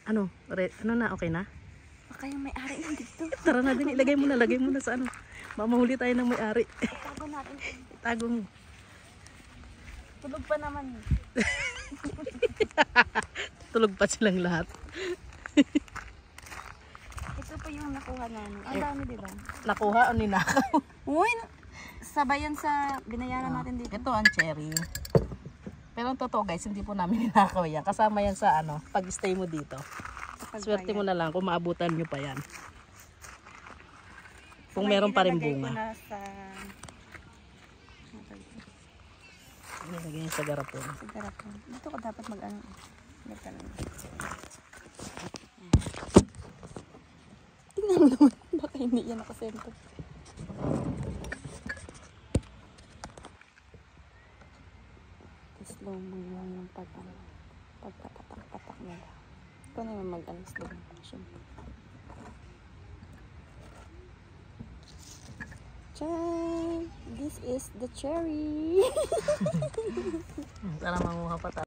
Ano? Ano na? Okay na? Baka yung may-ari nandito. Tara na din, ilagay mo na sa ano. Mamahuli tayo ng may-ari. Tago natin. Itago mo. Tulog pa naman. Tulog pa silang lahat. Ito pa yung nakuha namin. Ang dami, diba? Nakuha o ninakaw? Uy, sabay yan sa binayaran natin dito. Ito ang cherry. Pero ang totoo guys, hindi po namin ninakaw yan. Kasama yan sa ano, pag-stay mo dito. Swerte mo na lang kung maabutan nyo pa yan. Kung meron pa rin bunga. Ko na sa... Ilagay yan sa garapon. Sa garapon. Dito ko dapat mag-ano. Tingnan mo naman. Baka hindi yan nakasento. Slow mo lang yung pagpatak-patak nila. Ikaw na yung mag-ano slow motion. Tchaaan! This is the cherry! Tara, manguha pa tayo.